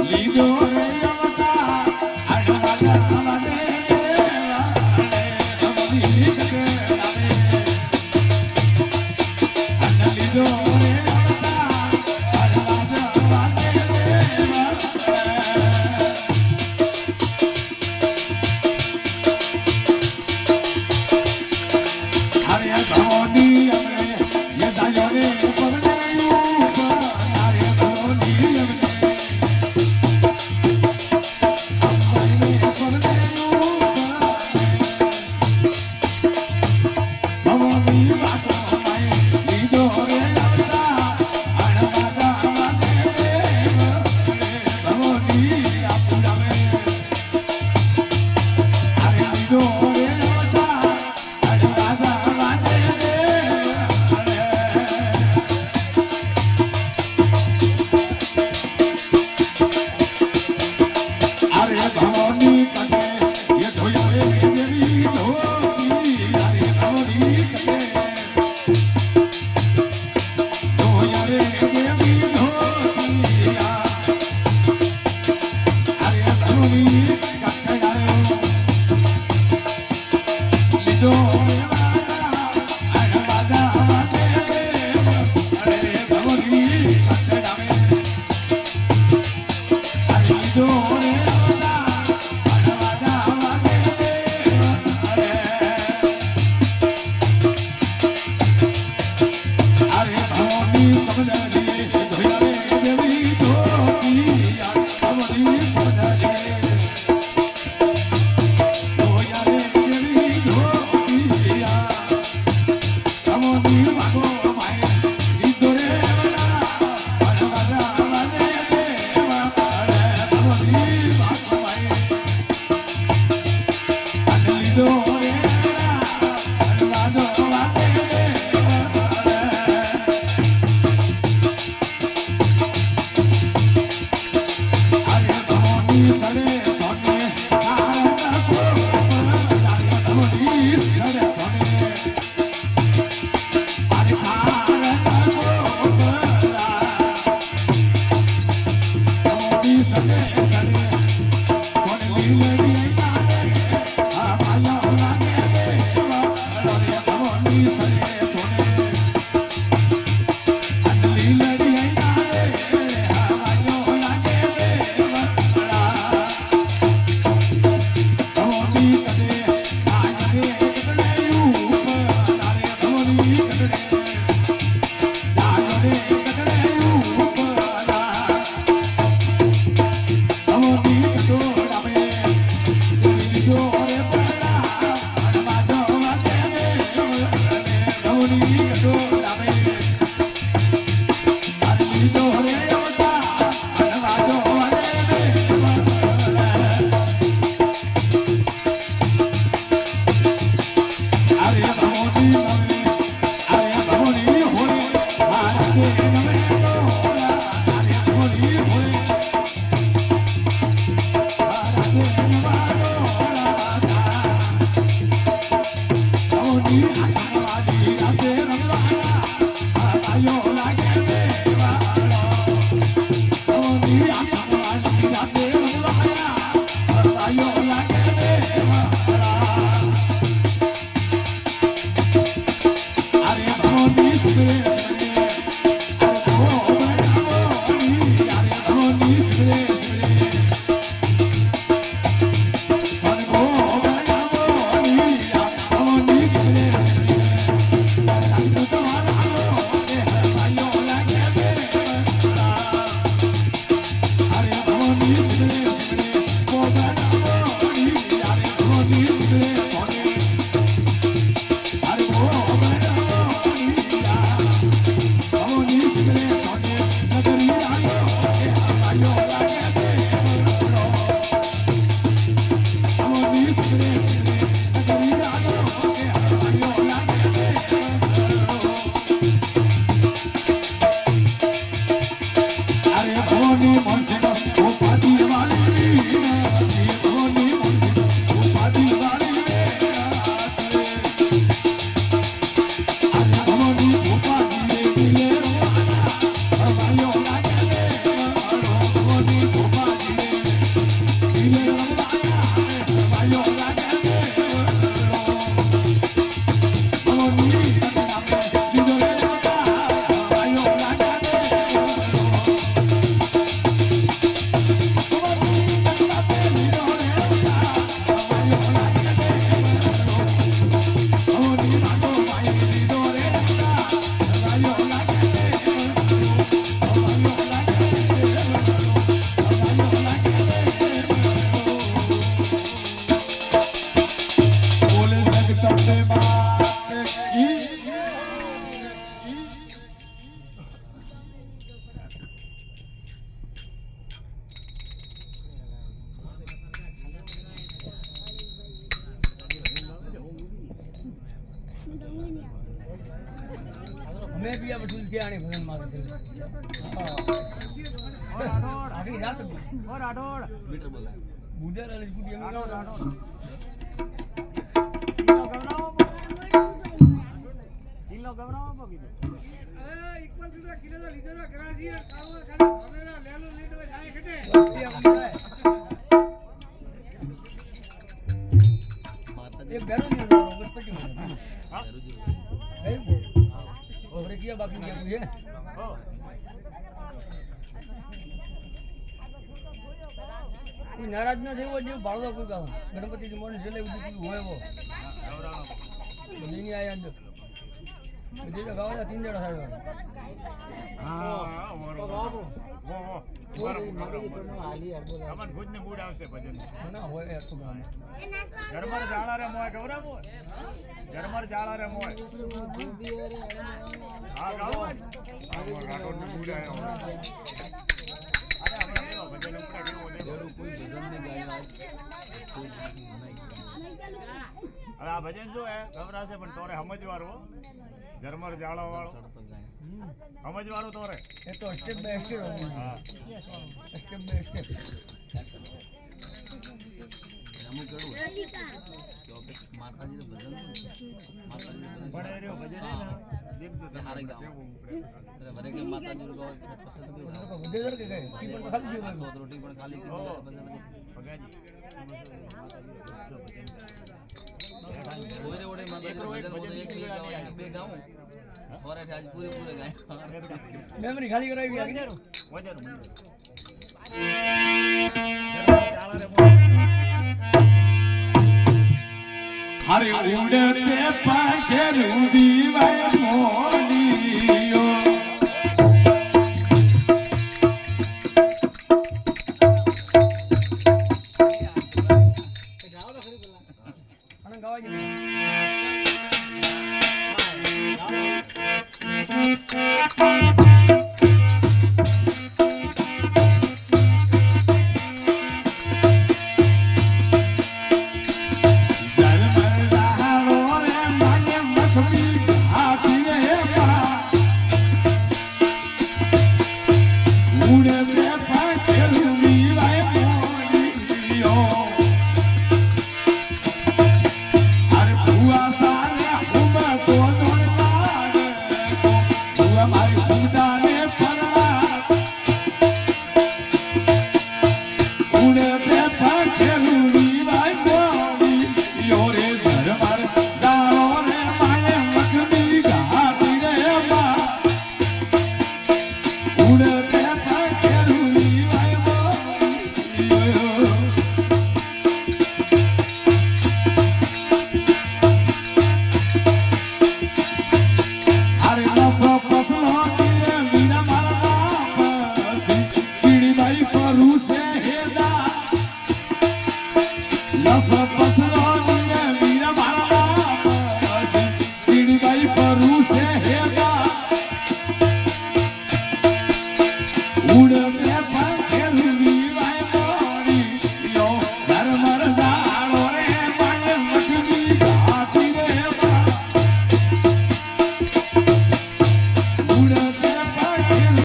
લીધો રે રૂપિયા વસૂલ થયા અને ભજન માં આખી રાત મીટર બોલાય બુધર અને ગુડી અમે કિલો ગવરાવો કીધું ઇક્વલ કિલો લીધો કરાજી કાવર કાને ભમેરા લેલો લીધો જાય ખટે એક બેરો ની બસપટી માં હા ઓરે કિયા બાકી ગયા કોઈ હે હો કોઈ નારાજ ન થયો જે ભાળો કોઈ ગાવ ગણપતિ ની મોને છેલે ઉડી હોય એવો નહીં આયા અંદર જે ગાવા તીન જણા સાડવા હા બાબુ વો ચોરી માગી પણ હાલી હરબો અમન ભુજ ને મૂડ આવશે ભજન ના હોય તો ગામ જરમર જાળા રે મોય ગવરાવો જરમર જાળા રે મોય હા ગાવ આ ગાડો ને મૂડ આયો અરે આપણે ભજન ઉપર કેવો દેવું કોઈ ભજન ને ગાય હવે આ ભજન શું હે ગવરાશે પણ તોરે સમજવારો જરમર જાળા વાળો સમજવાળું તોરે એ તો સ્ટેપ બાય સ્ટેપ હા સ્ટેપ બાય સ્ટેપ અમુક કરું માતાજી નું ભજન માતાજી બડે રહ્યો ભજન હે ના દેખ તો હારે ગાવ ભરે કે માતાજી નું ગાવ પસંદ કર્યું બધે દર કે ગઈ ટી પણ ખાલી ગયો તો રોટી પણ ખાલી કરી ભગાજી ઓરે ઓરે માતાજી ભજન ઓરે એક બે ગાઉં થોરે આજ પૂરે પૂરે ગાય મેમરી ખાલી કરાવી આ ગયો વજર હરે ઉડે તે પાંખે રૂદીવાય મોડીયો Love,